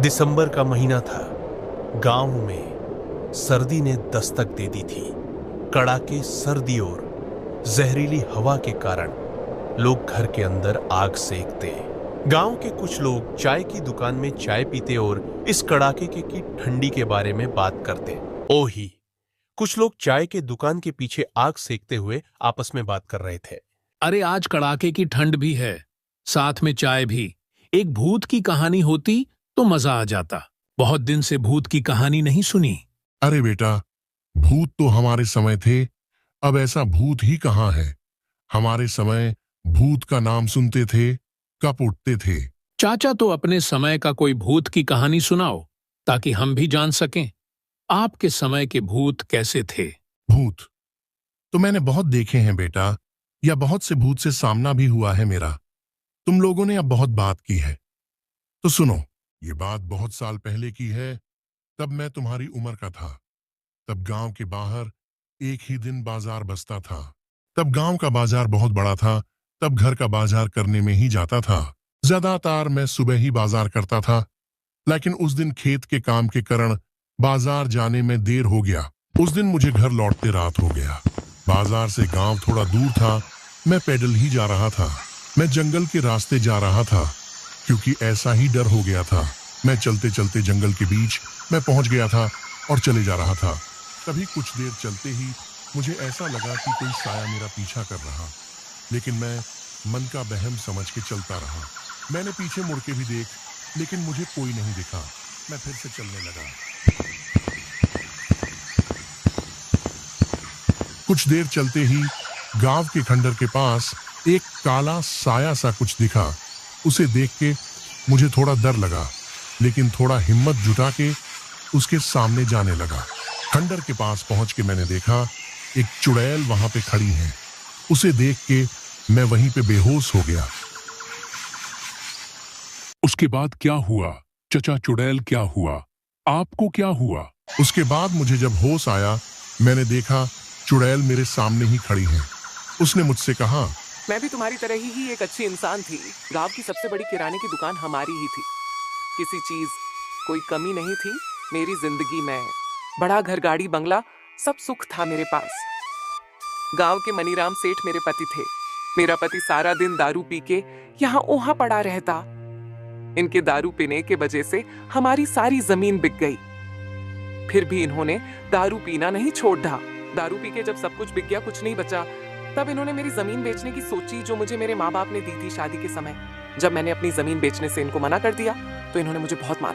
दिसंबर का महीना था। गांव में सर्दी ने दस्तक दे दी थी। कड़ाके सर्दी और जहरीली हवा के कारण लोग घर के अंदर आग सेकते। गांव के कुछ लोग चाय की दुकान में चाय पीते और इस कड़ाके की ठंडी के बारे में बात करते। ओ ही, कुछ लोग चाय के दुकान के पीछे आग सेकते हुए आपस में बात कर रहे थे। अरे आज कड़ाके की ठंड भी है, साथ में चाय भी। एक भूत की कहानी होती तो मजा आ जाता। बहुत दिन से भूत की कहानी नहीं सुनी। अरे बेटा, भूत तो हमारे समय थे, अब ऐसा भूत ही कहाँ है। हमारे समय भूत का नाम सुनते थे, कब उठते थे। चाचा तो अपने समय का कोई भूत की कहानी सुनाओ ताकि हम भी जान सकें आपके समय के भूत कैसे थे। भूत तो मैंने बहुत देखे हैं बेटा, या बहुत से भूत से सामना भी हुआ है मेरा। तुम लोगों ने अब बहुत बात की है तो सुनो। ये बात बहुत साल पहले की है, तब मैं तुम्हारी उम्र का था। तब गांव के बाहर एक ही दिन बाजार बसता था। तब गांव का बाजार बहुत बड़ा था, तब घर का बाजार करने में ही जाता था। ज्यादातर मैं सुबह ही बाजार करता था, लेकिन उस दिन खेत के काम के कारण बाजार जाने में देर हो गया। उस दिन मुझे घर लौटते रात हो गया। बाजार से गांव थोड़ा दूर था, मैं पैदल ही जा रहा था। मैं जंगल के रास्ते जा रहा था, क्योंकि ऐसा ही डर हो गया था। मैं चलते चलते जंगल के बीच मैं पहुंच गया था और चले जा रहा था। तभी कुछ देर चलते ही मुझे ऐसा लगा कि कोई साया मेरा पीछा कर रहा, लेकिन मैं मन का बहम समझ के चलता रहा। मैंने पीछे मुड़ के भी देख, लेकिन मुझे कोई नहीं दिखा। मैं फिर से चलने लगा। कुछ देर चलते ही गांव के खंडर के पास एक काला साया सा कुछ दिखा। उसे देख के मुझे थोड़ा डर लगा, लेकिन थोड़ा हिम्मत जुटा के उसके सामने जाने लगा। खंडर के पास पहुंच के मैंने देखा एक चुड़ैल वहां पे खड़ी है। उसे देख के मैं वहीं पे बेहोश हो गया। उसके बाद क्या हुआ चचा? चुड़ैल क्या हुआ? आपको क्या हुआ? उसके बाद मुझे जब होश आया, मैंने देखा चुड़ैल मेरे सामने ही खड़ी है। उसने मुझसे कहा, मैं भी तुम्हारी तरह ही एक अच्छी इंसान थी। गांव की सबसे बड़ी किराने की दुकान हमारी ही थी। किसी चीज कोई कमी नहीं थी मेरी जिंदगी में। बड़ा घर, गाड़ी, बंगला, सब सुख था मेरे पास। गांव के मनीराम सेठ मेरे पति थे। मेरा पति सारा दिन दारू पी के यहाँ ओहा पड़ा रहता। इनके दारू पीने के वजह से हमारी सारी जमीन बिक गई। फिर भी इन्होंने दारू पीना नहीं छोड़ा। दारू पी के जब सब कुछ बिक गया, कुछ नहीं बचा, तब इन्होंने मेरी जमीन बेचने की सोची, जो मुझे मेरे माँ बाप ने दी थी शादी के समय। जब मैंने अपनी जमीन बेचने से इनको मना कर दिया तो इन्होंने मुझे बहुत मारा।